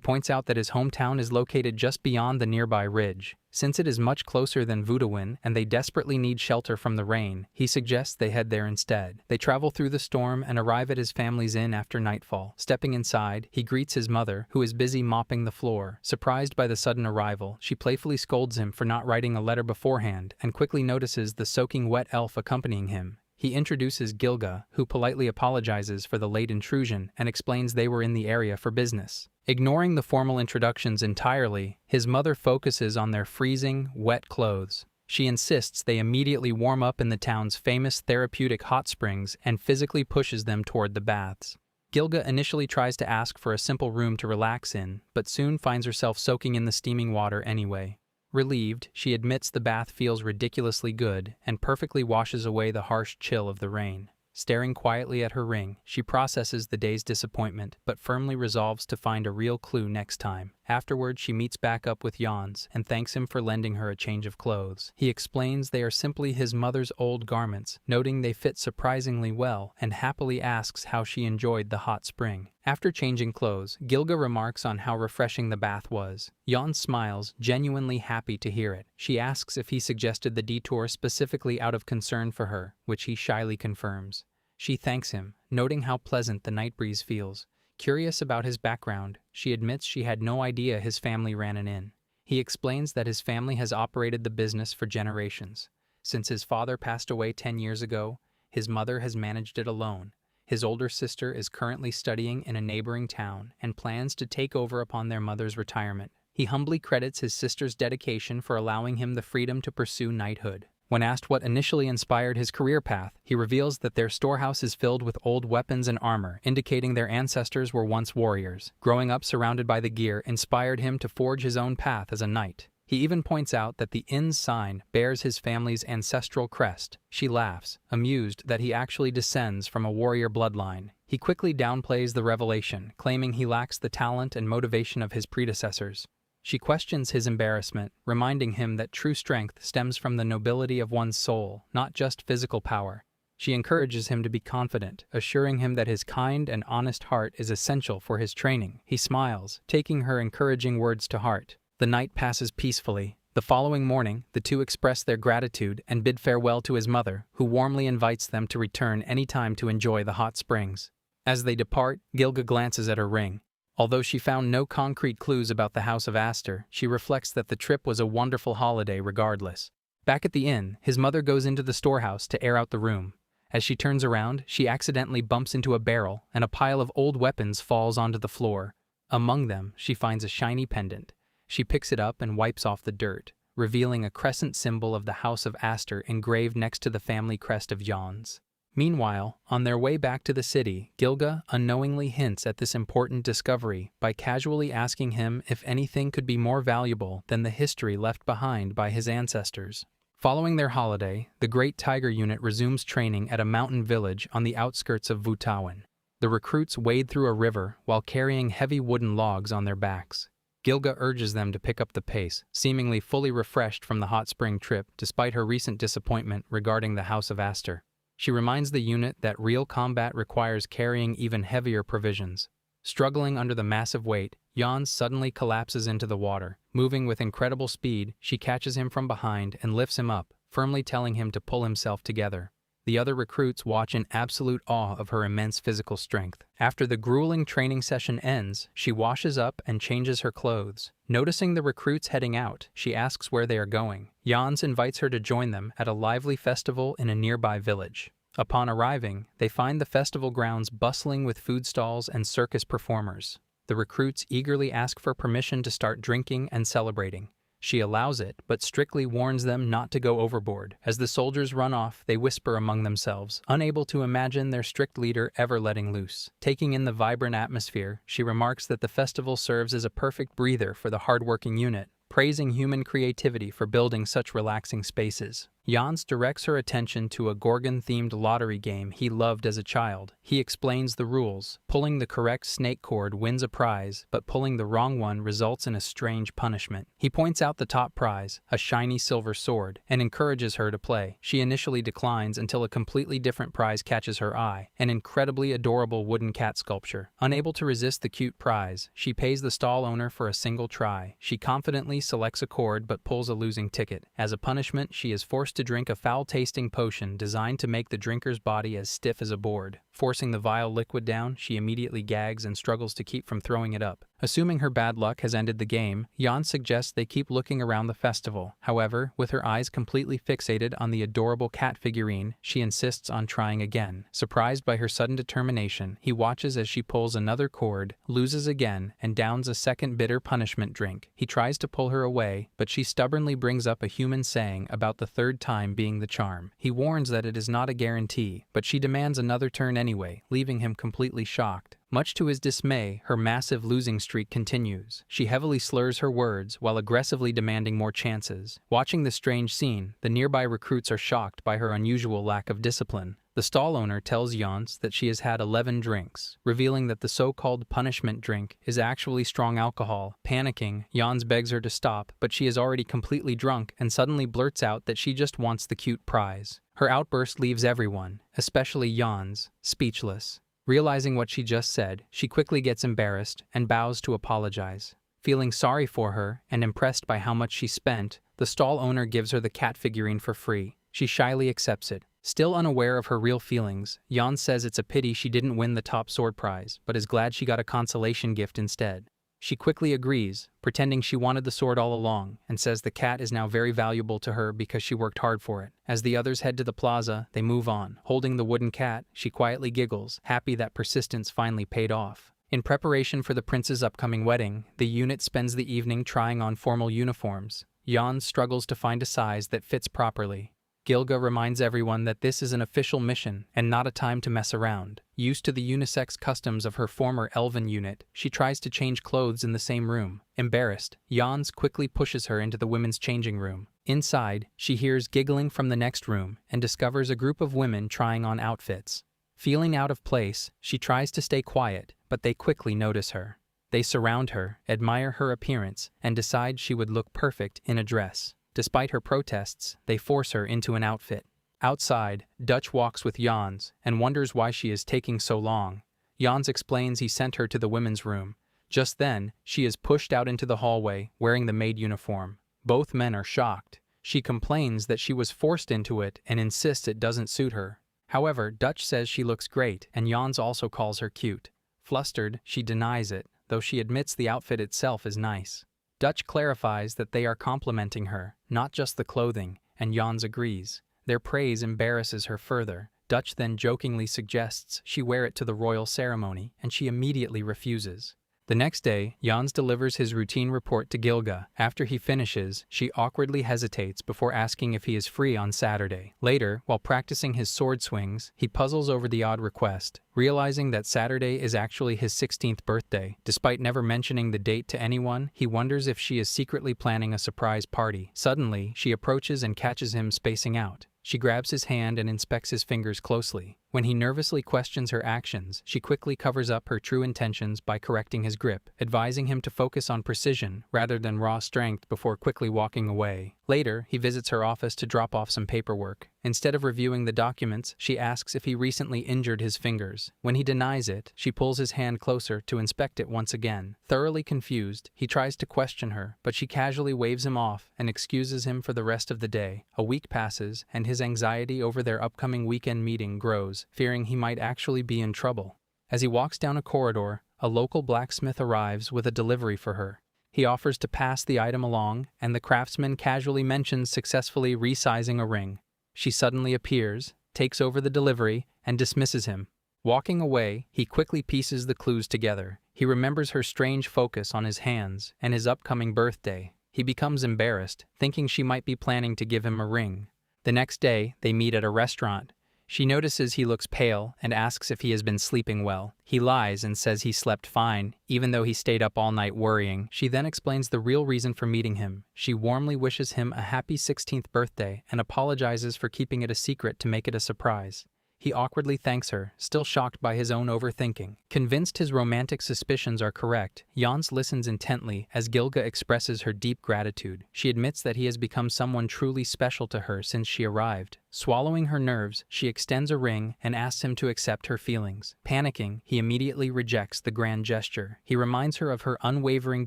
points out that his hometown is located just beyond the nearby ridge. Since it is much closer than Vudawin and they desperately need shelter from the rain, he suggests they head there instead. They travel through the storm and arrive at his family's inn after nightfall. Stepping inside, he greets his mother, who is busy mopping the floor. Surprised by the sudden arrival, she playfully scolds him for not writing a letter beforehand and quickly notices the soaking wet elf accompanying him. He introduces Gilga, who politely apologizes for the late intrusion and explains they were in the area for business. Ignoring the formal introductions entirely, his mother focuses on their freezing, wet clothes. She insists they immediately warm up in the town's famous therapeutic hot springs and physically pushes them toward the baths. Gilga initially tries to ask for a simple room to relax in, but soon finds herself soaking in the steaming water anyway. Relieved, she admits the bath feels ridiculously good and perfectly washes away the harsh chill of the rain. Staring quietly at her ring, she processes the day's disappointment, but firmly resolves to find a real clue next time. Afterward, she meets back up with Jans and thanks him for lending her a change of clothes. He explains they are simply his mother's old garments, noting they fit surprisingly well, and happily asks how she enjoyed the hot spring. After changing clothes, Gilga remarks on how refreshing the bath was. Jans smiles, genuinely happy to hear it. She asks if he suggested the detour specifically out of concern for her, which he shyly confirms. She thanks him, noting how pleasant the night breeze feels. Curious about his background, she admits she had no idea his family ran an inn. He explains that his family has operated the business for generations. Since his father passed away 10 years ago, his mother has managed it alone. His older sister is currently studying in a neighboring town and plans to take over upon their mother's retirement. He humbly credits his sister's dedication for allowing him the freedom to pursue knighthood. When asked what initially inspired his career path, he reveals that their storehouse is filled with old weapons and armor, indicating their ancestors were once warriors. Growing up surrounded by the gear inspired him to forge his own path as a knight. He even points out that the inn's sign bears his family's ancestral crest. She laughs, amused that he actually descends from a warrior bloodline. He quickly downplays the revelation, claiming he lacks the talent and motivation of his predecessors. She questions his embarrassment, reminding him that true strength stems from the nobility of one's soul, not just physical power. She encourages him to be confident, assuring him that his kind and honest heart is essential for his training. He smiles, taking her encouraging words to heart. The night passes peacefully. The following morning, the two express their gratitude and bid farewell to his mother, who warmly invites them to return any time to enjoy the hot springs. As they depart, Gilga glances at her ring. Although she found no concrete clues about the House of Aster, she reflects that the trip was a wonderful holiday regardless. Back at the inn, his mother goes into the storehouse to air out the room. As she turns around, she accidentally bumps into a barrel, and a pile of old weapons falls onto the floor. Among them, she finds a shiny pendant. She picks it up and wipes off the dirt, revealing a crescent symbol of the House of Aster engraved next to the family crest of Jans. Meanwhile, on their way back to the city, Gilga unknowingly hints at this important discovery by casually asking him if anything could be more valuable than the history left behind by his ancestors. Following their holiday, the Great Tiger Unit resumes training at a mountain village on the outskirts of Vudawin. The recruits wade through a river while carrying heavy wooden logs on their backs. Gilga urges them to pick up the pace, seemingly fully refreshed from the hot spring trip despite her recent disappointment regarding the House of Aster. She reminds the unit that real combat requires carrying even heavier provisions. Struggling under the massive weight, Jans suddenly collapses into the water. Moving with incredible speed, she catches him from behind and lifts him up, firmly telling him to pull himself together. The other recruits watch in absolute awe of her immense physical strength. After the grueling training session ends, she washes up and changes her clothes. Noticing the recruits heading out, she asks where they are going. Jans invites her to join them at a lively festival in a nearby village. Upon arriving, they find the festival grounds bustling with food stalls and circus performers. The recruits eagerly ask for permission to start drinking and celebrating. She allows it, but strictly warns them not to go overboard. As the soldiers run off, they whisper among themselves, unable to imagine their strict leader ever letting loose. Taking in the vibrant atmosphere, she remarks that the festival serves as a perfect breather for the hardworking unit, praising human creativity for building such relaxing spaces. Jans directs her attention to a Gorgon-themed lottery game he loved as a child. He explains the rules. Pulling the correct snake cord wins a prize, but pulling the wrong one results in a strange punishment. He points out the top prize, a shiny silver sword, and encourages her to play. She initially declines until a completely different prize catches her eye, an incredibly adorable wooden cat sculpture. Unable to resist the cute prize, she pays the stall owner for a single try. She confidently selects a cord but pulls a losing ticket. As a punishment, she is forced to drink a foul-tasting potion designed to make the drinker's body as stiff as a board. Forcing the vile liquid down, she immediately gags and struggles to keep from throwing it up. Assuming her bad luck has ended the game, Jan suggests they keep looking around the festival. However, with her eyes completely fixated on the adorable cat figurine, she insists on trying again. Surprised by her sudden determination, he watches as she pulls another cord, loses again, and downs a second bitter punishment drink. He tries to pull her away, but she stubbornly brings up a human saying about the third time being the charm. He warns that it is not a guarantee, but she demands another turn anyway, leaving him completely shocked. Much to his dismay, her massive losing streak continues. She heavily slurs her words while aggressively demanding more chances. Watching this strange scene, the nearby recruits are shocked by her unusual lack of discipline. The stall owner tells Jans that she has had 11 drinks, revealing that the so-called punishment drink is actually strong alcohol. Panicking, Jans begs her to stop, but she is already completely drunk and suddenly blurts out that she just wants the cute prize. Her outburst leaves everyone, especially Jans, speechless. Realizing what she just said, she quickly gets embarrassed and bows to apologize. Feeling sorry for her and impressed by how much she spent, the stall owner gives her the cat figurine for free. She shyly accepts it. Still unaware of her real feelings, Jan says it's a pity she didn't win the top sword prize, but is glad she got a consolation gift instead. She quickly agrees, pretending she wanted the sword all along, and says the cat is now very valuable to her because she worked hard for it. As the others head to the plaza, they move on. Holding the wooden cat, she quietly giggles, happy that persistence finally paid off. In preparation for the prince's upcoming wedding, the unit spends the evening trying on formal uniforms. Jan struggles to find a size that fits properly. Gilga reminds everyone that this is an official mission and not a time to mess around. Used to the unisex customs of her former elven unit, she tries to change clothes in the same room. Embarrassed, Jans quickly pushes her into the women's changing room. Inside, she hears giggling from the next room and discovers a group of women trying on outfits. Feeling out of place, she tries to stay quiet, but they quickly notice her. They surround her, admire her appearance, and decide she would look perfect in a dress. Despite her protests, they force her into an outfit. Outside, Dutch walks with Jans and wonders why she is taking so long. Jans explains he sent her to the women's room. Just then, she is pushed out into the hallway, wearing the maid uniform. Both men are shocked. She complains that she was forced into it and insists it doesn't suit her. However, Dutch says she looks great, and Jans also calls her cute. Flustered, she denies it, though she admits the outfit itself is nice. Dutch clarifies that they are complimenting her, not just the clothing, and Jans agrees. Their praise embarrasses her further. Dutch then jokingly suggests she wear it to the royal ceremony, and she immediately refuses. The next day, Jans delivers his routine report to Gilga. After he finishes, she awkwardly hesitates before asking if he is free on Saturday. Later, while practicing his sword swings, he puzzles over the odd request, realizing that Saturday is actually his 16th birthday. Despite never mentioning the date to anyone, he wonders if she is secretly planning a surprise party. Suddenly, she approaches and catches him spacing out. She grabs his hand and inspects his fingers closely. When he nervously questions her actions, she quickly covers up her true intentions by correcting his grip, advising him to focus on precision rather than raw strength before quickly walking away. Later, he visits her office to drop off some paperwork. Instead of reviewing the documents, she asks if he recently injured his fingers. When he denies it, she pulls his hand closer to inspect it once again. Thoroughly confused, he tries to question her, but she casually waves him off and excuses him for the rest of the day. A week passes, and his anxiety over their upcoming weekend meeting grows, fearing he might actually be in trouble. As he walks down a corridor, a local blacksmith arrives with a delivery for her. He offers to pass the item along, and the craftsman casually mentions successfully resizing a ring. She suddenly appears, takes over the delivery, and dismisses him. Walking away, he quickly pieces the clues together. He remembers her strange focus on his hands and his upcoming birthday. He becomes embarrassed, thinking she might be planning to give him a ring. The next day, they meet at a restaurant. She notices he looks pale and asks if he has been sleeping well. He lies and says he slept fine, even though he stayed up all night worrying. She then explains the real reason for meeting him. She warmly wishes him a happy 16th birthday and apologizes for keeping it a secret to make it a surprise. He awkwardly thanks her, still shocked by his own overthinking. Convinced his romantic suspicions are correct, Jans listens intently as Gilga expresses her deep gratitude. She admits that he has become someone truly special to her since she arrived. Swallowing her nerves, she extends a ring and asks him to accept her feelings. Panicking, he immediately rejects the grand gesture. He reminds her of her unwavering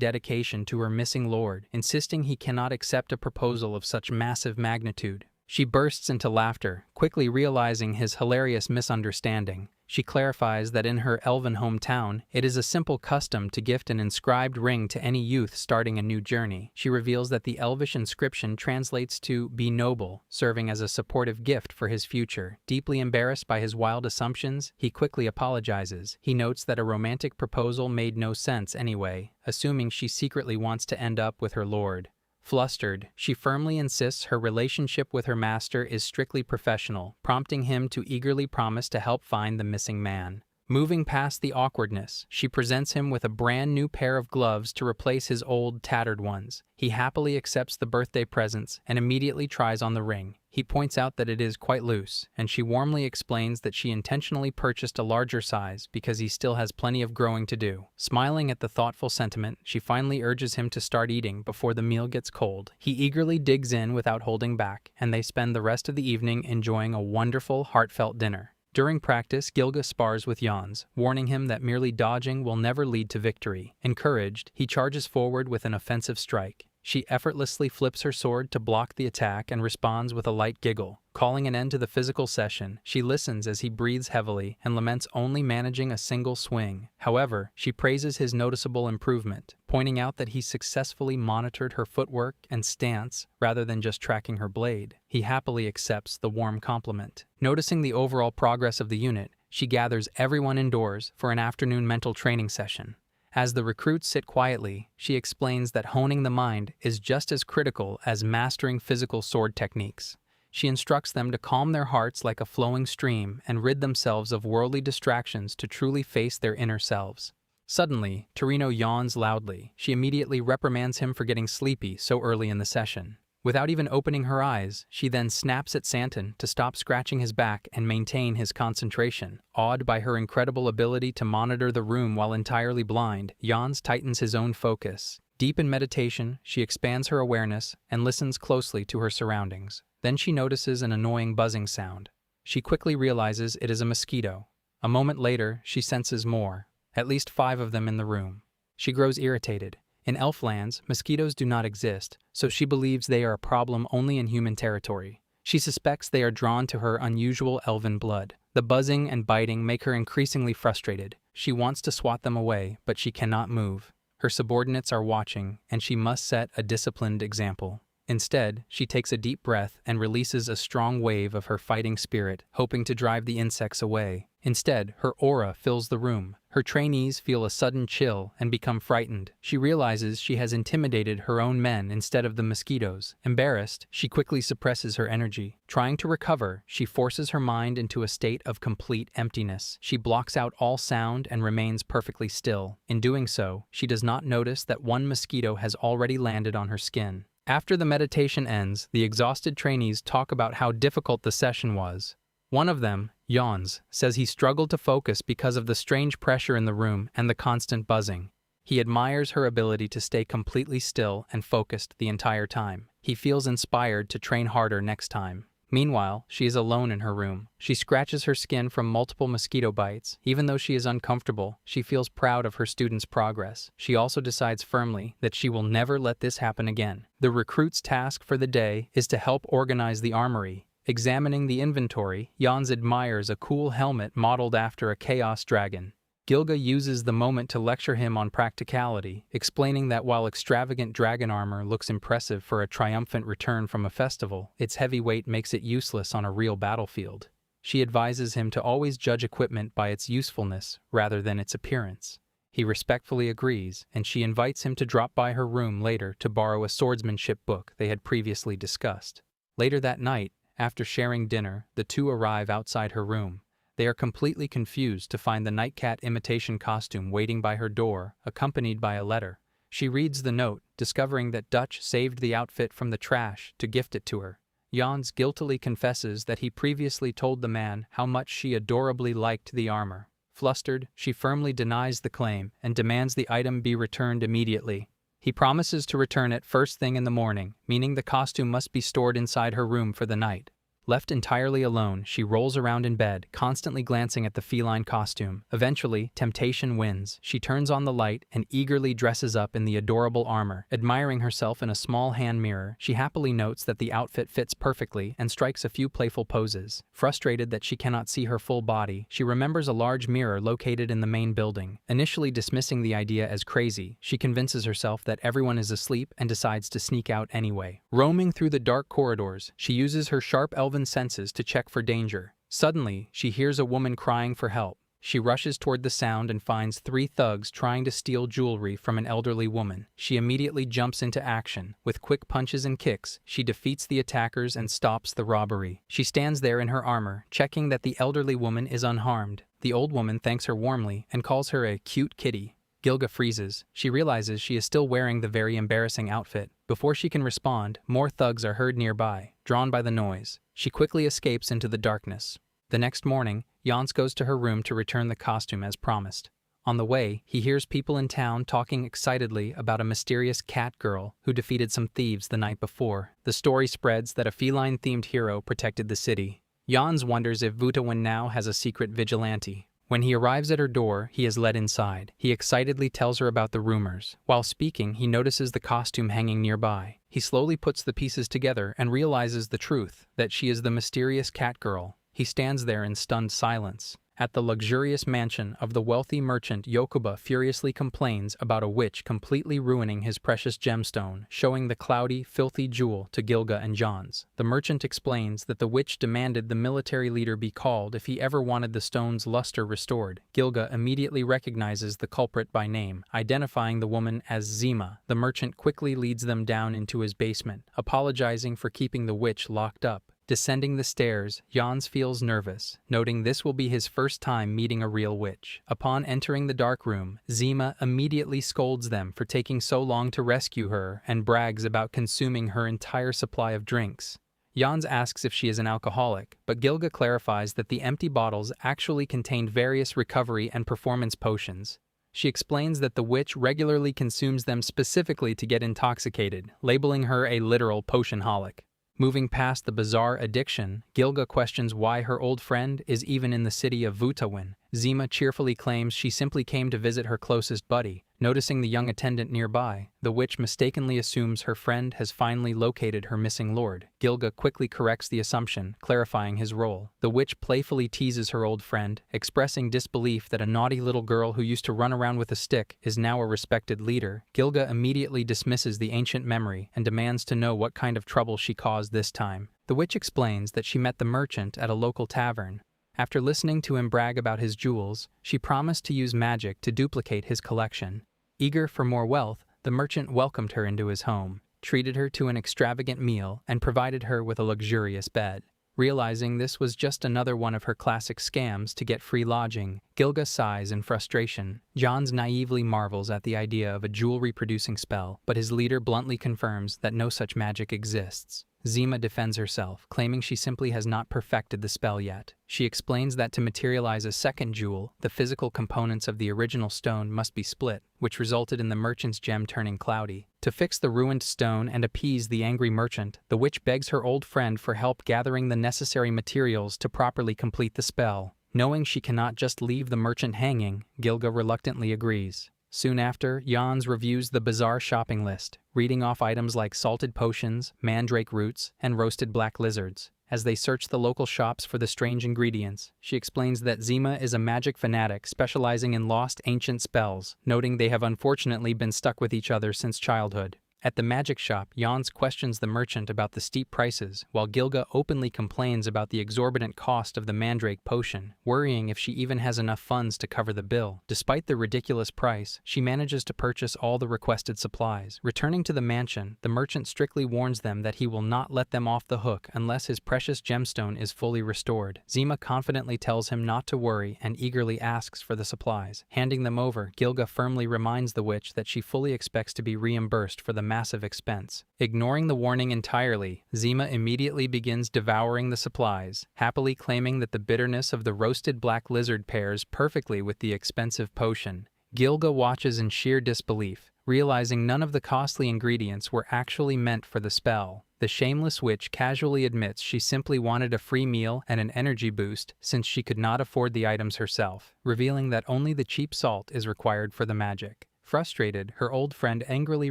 dedication to her missing lord, insisting he cannot accept a proposal of such massive magnitude. She bursts into laughter, quickly realizing his hilarious misunderstanding. She clarifies that in her elven hometown, it is a simple custom to gift an inscribed ring to any youth starting a new journey. She reveals that the elvish inscription translates to "be noble," serving as a supportive gift for his future. Deeply embarrassed by his wild assumptions, he quickly apologizes. He notes that a romantic proposal made no sense anyway, assuming she secretly wants to end up with her lord. Flustered, she firmly insists her relationship with her master is strictly professional, prompting him to eagerly promise to help find the missing man. Moving past the awkwardness, she presents him with a brand new pair of gloves to replace his old, tattered ones. He happily accepts the birthday presents and immediately tries on the ring. He points out that it is quite loose, and she warmly explains that she intentionally purchased a larger size because he still has plenty of growing to do. Smiling at the thoughtful sentiment, she finally urges him to start eating before the meal gets cold. He eagerly digs in without holding back, and they spend the rest of the evening enjoying a wonderful, heartfelt dinner. During practice, Gilga spars with Jans, warning him that merely dodging will never lead to victory. Encouraged, he charges forward with an offensive strike. She effortlessly flips her sword to block the attack and responds with a light giggle. Calling an end to the physical session, she listens as he breathes heavily and laments only managing a single swing. However, she praises his noticeable improvement, pointing out that he successfully monitored her footwork and stance rather than just tracking her blade. He happily accepts the warm compliment. Noticing the overall progress of the unit, she gathers everyone indoors for an afternoon mental training session. As the recruits sit quietly, she explains that honing the mind is just as critical as mastering physical sword techniques. She instructs them to calm their hearts like a flowing stream and rid themselves of worldly distractions to truly face their inner selves. Suddenly, Torino yawns loudly. She immediately reprimands him for getting sleepy so early in the session. Without even opening her eyes, she then snaps at Santon to stop scratching his back and maintain his concentration. Awed by her incredible ability to monitor the room while entirely blind, Jans tightens his own focus. Deep in meditation, she expands her awareness and listens closely to her surroundings. Then she notices an annoying buzzing sound. She quickly realizes it is a mosquito. A moment later, she senses more, at least 5 of them in the room. She grows irritated. In Elflands, mosquitoes do not exist, so she believes they are a problem only in human territory. She suspects they are drawn to her unusual elven blood. The buzzing and biting make her increasingly frustrated. She wants to swat them away, but she cannot move. Her subordinates are watching, and she must set a disciplined example. Instead, she takes a deep breath and releases a strong wave of her fighting spirit, hoping to drive the insects away. Instead, her aura fills the room. Her trainees feel a sudden chill and become frightened. She realizes she has intimidated her own men instead of the mosquitoes. Embarrassed, she quickly suppresses her energy. Trying to recover, she forces her mind into a state of complete emptiness. She blocks out all sound and remains perfectly still. In doing so, she does not notice that one mosquito has already landed on her skin. After the meditation ends, the exhausted trainees talk about how difficult the session was. One of them, Jans, says he struggled to focus because of the strange pressure in the room and the constant buzzing. He admires her ability to stay completely still and focused the entire time. He feels inspired to train harder next time. Meanwhile, she is alone in her room. She scratches her skin from multiple mosquito bites. Even though she is uncomfortable, she feels proud of her students' progress. She also decides firmly that she will never let this happen again. The recruit's task for the day is to help organize the armory. Examining the inventory, Jans admires a cool helmet modeled after a chaos dragon. Gilga uses the moment to lecture him on practicality, explaining that while extravagant dragon armor looks impressive for a triumphant return from a festival, its heavy weight makes it useless on a real battlefield. She advises him to always judge equipment by its usefulness rather than its appearance. He respectfully agrees, and she invites him to drop by her room later to borrow a swordsmanship book they had previously discussed. Later that night, After sharing dinner, the two arrive outside her room. They are completely confused to find the night cat imitation costume waiting by her door, accompanied by a letter. She reads the note, discovering that Dutch saved the outfit from the trash to gift it to her. Jans guiltily confesses that he previously told the man how much she adorably liked the armor. Flustered, she firmly denies the claim and demands the item be returned immediately. He promises to return it first thing in the morning, meaning the costume must be stored inside her room for the night. Left entirely alone, she rolls around in bed, constantly glancing at the feline costume. Eventually, temptation wins. She turns on the light and eagerly dresses up in the adorable armor. Admiring herself in a small hand mirror, she happily notes that the outfit fits perfectly and strikes a few playful poses. Frustrated that she cannot see her full body, she remembers a large mirror located in the main building. Initially dismissing the idea as crazy, she convinces herself that everyone is asleep and decides to sneak out anyway. Roaming through the dark corridors, she uses her sharp elven senses to check for danger. Suddenly, she hears a woman crying for help. She rushes toward the sound and finds 3 thugs trying to steal jewelry from an elderly woman. She immediately jumps into action. With quick punches and kicks, she defeats the attackers and stops the robbery. She stands there in her armor, checking that the elderly woman is unharmed. The old woman thanks her warmly and calls her a cute kitty. Gilga freezes. She realizes she is still wearing the very embarrassing outfit. Before she can respond, more thugs are heard nearby, drawn by the noise. She quickly escapes into the darkness. The next morning, Jans goes to her room to return the costume as promised. On the way, he hears people in town talking excitedly about a mysterious cat girl who defeated some thieves the night before. The story spreads that a feline-themed hero protected the city. Jans wonders if Vutawan now has a secret vigilante. When he arrives at her door, he is led inside. He excitedly tells her about the rumors. While speaking, he notices the costume hanging nearby. He slowly puts the pieces together and realizes the truth, that she is the mysterious cat girl. He stands there in stunned silence. At the luxurious mansion of the wealthy merchant, Yokuba furiously complains about a witch completely ruining his precious gemstone, showing the cloudy, filthy jewel to Gilga and Jans. The merchant explains that the witch demanded the military leader be called if he ever wanted the stone's luster restored. Gilga immediately recognizes the culprit by name, identifying the woman as Zima. The merchant quickly leads them down into his basement, apologizing for keeping the witch locked up. Descending the stairs, Jans feels nervous, noting this will be his first time meeting a real witch. Upon entering the dark room, Zima immediately scolds them for taking so long to rescue her and brags about consuming her entire supply of drinks. Jans asks if she is an alcoholic, but Gilga clarifies that the empty bottles actually contained various recovery and performance potions. She explains that the witch regularly consumes them specifically to get intoxicated, labeling her a literal potionholic. Moving past the bizarre addiction, Gilga questions why her old friend is even in the city of Vutawan. Zima cheerfully claims she simply came to visit her closest buddy. Noticing the young attendant nearby, the witch mistakenly assumes her friend has finally located her missing lord. Gilga quickly corrects the assumption, clarifying his role. The witch playfully teases her old friend, expressing disbelief that a naughty little girl who used to run around with a stick is now a respected leader. Gilga immediately dismisses the ancient memory and demands to know what kind of trouble she caused this time. The witch explains that she met the merchant at a local tavern. After listening to him brag about his jewels, she promised to use magic to duplicate his collection. Eager for more wealth, the merchant welcomed her into his home, treated her to an extravagant meal, and provided her with a luxurious bed. Realizing this was just another one of her classic scams to get free lodging, Gilga sighs in frustration. Jans naively marvels at the idea of a jewelry-producing spell, but his leader bluntly confirms that no such magic exists. Zima defends herself, claiming she simply has not perfected the spell yet. She explains that to materialize a second jewel, the physical components of the original stone must be split, which resulted in the merchant's gem turning cloudy. To fix the ruined stone and appease the angry merchant, the witch begs her old friend for help gathering the necessary materials to properly complete the spell. Knowing she cannot just leave the merchant hanging, Gilga reluctantly agrees. Soon after, Jans reviews the bizarre shopping list, reading off items like salted potions, mandrake roots, and roasted black lizards. As they search the local shops for the strange ingredients, she explains that Zima is a magic fanatic specializing in lost ancient spells, noting they have unfortunately been stuck with each other since childhood. At the magic shop, Jans questions the merchant about the steep prices, while Gilga openly complains about the exorbitant cost of the mandrake potion, worrying if she even has enough funds to cover the bill. Despite the ridiculous price, she manages to purchase all the requested supplies. Returning to the mansion, the merchant strictly warns them that he will not let them off the hook unless his precious gemstone is fully restored. Zima confidently tells him not to worry and eagerly asks for the supplies. Handing them over, Gilga firmly reminds the witch that she fully expects to be reimbursed for the massive expense. Ignoring the warning entirely, Zima immediately begins devouring the supplies, happily claiming that the bitterness of the roasted black lizard pairs perfectly with the expensive potion. Gilga watches in sheer disbelief, realizing none of the costly ingredients were actually meant for the spell. The shameless witch casually admits she simply wanted a free meal and an energy boost since she could not afford the items herself, revealing that only the cheap salt is required for the magic. Frustrated, her old friend angrily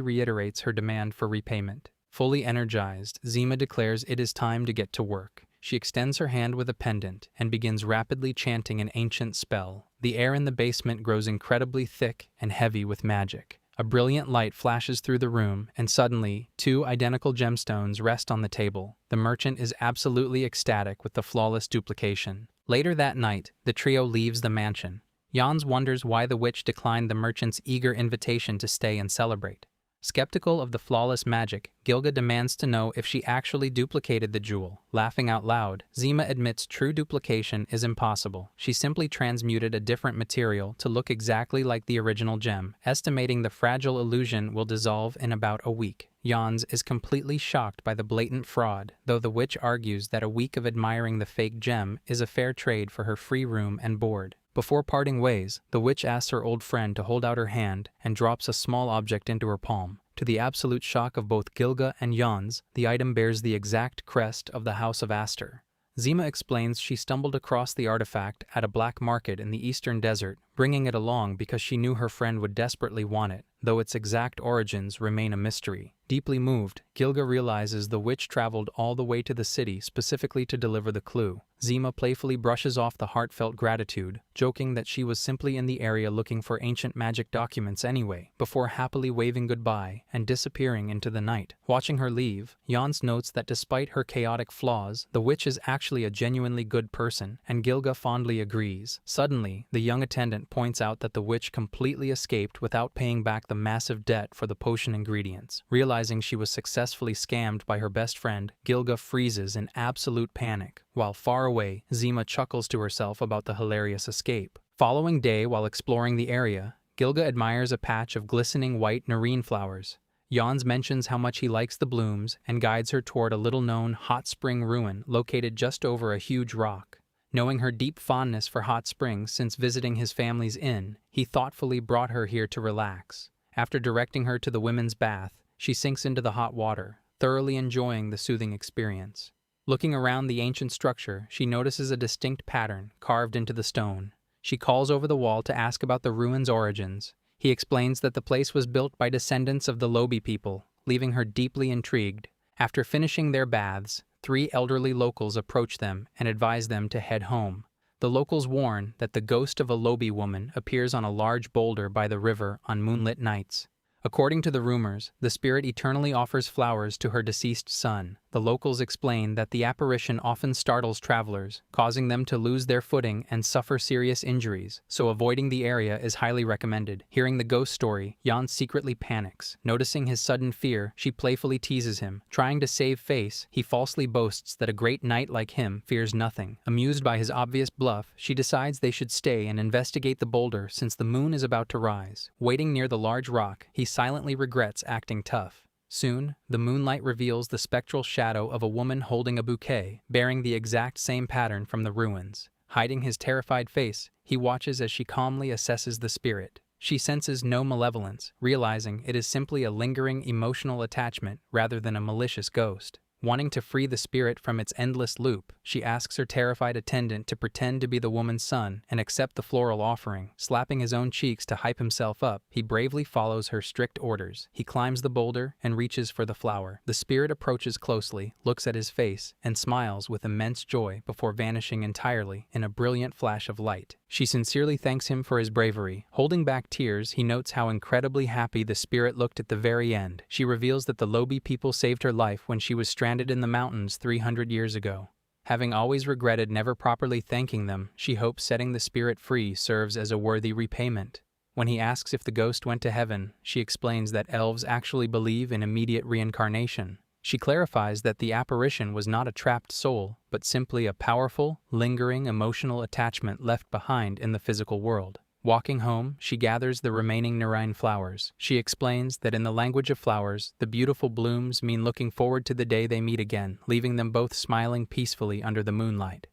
reiterates her demand for repayment. Fully energized, Zima declares it is time to get to work. She extends her hand with a pendant and begins rapidly chanting an ancient spell. The air in the basement grows incredibly thick and heavy with magic. A brilliant light flashes through the room, and suddenly, 2 identical gemstones rest on the table. The merchant is absolutely ecstatic with the flawless duplication. Later that night, the trio leaves the mansion. Jans wonders why the witch declined the merchant's eager invitation to stay and celebrate. Skeptical of the flawless magic, Gilga demands to know if she actually duplicated the jewel. Laughing out loud, Zima admits true duplication is impossible. She simply transmuted a different material to look exactly like the original gem, estimating the fragile illusion will dissolve in about a week. Jans is completely shocked by the blatant fraud, though the witch argues that a week of admiring the fake gem is a fair trade for her free room and board. Before parting ways, the witch asks her old friend to hold out her hand and drops a small object into her palm. To the absolute shock of both Gilga and Jans, the item bears the exact crest of the House of Aster. Zima explains she stumbled across the artifact at a black market in the eastern desert, bringing it along because she knew her friend would desperately want it, though its exact origins remain a mystery. Deeply moved, Gilga realizes the witch traveled all the way to the city specifically to deliver the clue. Zima playfully brushes off the heartfelt gratitude, joking that she was simply in the area looking for ancient magic documents anyway, before happily waving goodbye and disappearing into the night. Watching her leave, Jans notes that despite her chaotic flaws, the witch is actually a genuinely good person, and Gilga fondly agrees. Suddenly, the young attendant points out that the witch completely escaped without paying back the massive debt for the potion ingredients. Realizing she was successfully scammed by her best friend, Gilga freezes in absolute panic. While far away, Zima chuckles to herself about the hilarious escape. Following day while exploring the area, Gilga admires a patch of glistening white nerine flowers. Jans mentions how much he likes the blooms and guides her toward a little-known hot spring ruin located just over a huge rock. Knowing her deep fondness for hot springs since visiting his family's inn, he thoughtfully brought her here to relax. After directing her to the women's bath, she sinks into the hot water, thoroughly enjoying the soothing experience. Looking around the ancient structure, she notices a distinct pattern carved into the stone. She calls over the wall to ask about the ruin's origins. He explains that the place was built by descendants of the Lobi people, leaving her deeply intrigued. After finishing their baths, 3 elderly locals approach them and advise them to head home. The locals warn that the ghost of a Lobi woman appears on a large boulder by the river on moonlit nights. According to the rumors, the spirit eternally offers flowers to her deceased son. The locals explain that the apparition often startles travelers, causing them to lose their footing and suffer serious injuries, so avoiding the area is highly recommended. Hearing the ghost story, Jans secretly panics. Noticing his sudden fear, she playfully teases him. Trying to save face, he falsely boasts that a great knight like him fears nothing. Amused by his obvious bluff, she decides they should stay and investigate the boulder since the moon is about to rise. Waiting near the large rock, he silently regrets acting tough. Soon, the moonlight reveals the spectral shadow of a woman holding a bouquet, bearing the exact same pattern from the ruins. Hiding his terrified face, he watches as she calmly assesses the spirit. She senses no malevolence, realizing it is simply a lingering emotional attachment rather than a malicious ghost. Wanting to free the spirit from its endless loop, She asks her terrified attendant to pretend to be the woman's son and accept the floral offering. Slapping his own cheeks to hype himself up, he bravely follows her strict orders. He climbs the boulder and reaches for the flower. The spirit approaches closely, looks at his face, and smiles with immense joy before vanishing entirely in a brilliant flash of light. She sincerely thanks him for his bravery. Holding back tears, he notes how incredibly happy the spirit looked at the very end. She reveals that the Lobi people saved her life when she was stranded in the mountains 300 years ago. Having always regretted never properly thanking them, she hopes setting the spirit free serves as a worthy repayment. When he asks if the ghost went to heaven, she explains that elves actually believe in immediate reincarnation. She clarifies that the apparition was not a trapped soul, but simply a powerful, lingering emotional attachment left behind in the physical world. Walking home, she gathers the remaining nerine flowers. She explains that in the language of flowers, the beautiful blooms mean looking forward to the day they meet again, leaving them both smiling peacefully under the moonlight.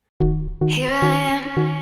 Here I am.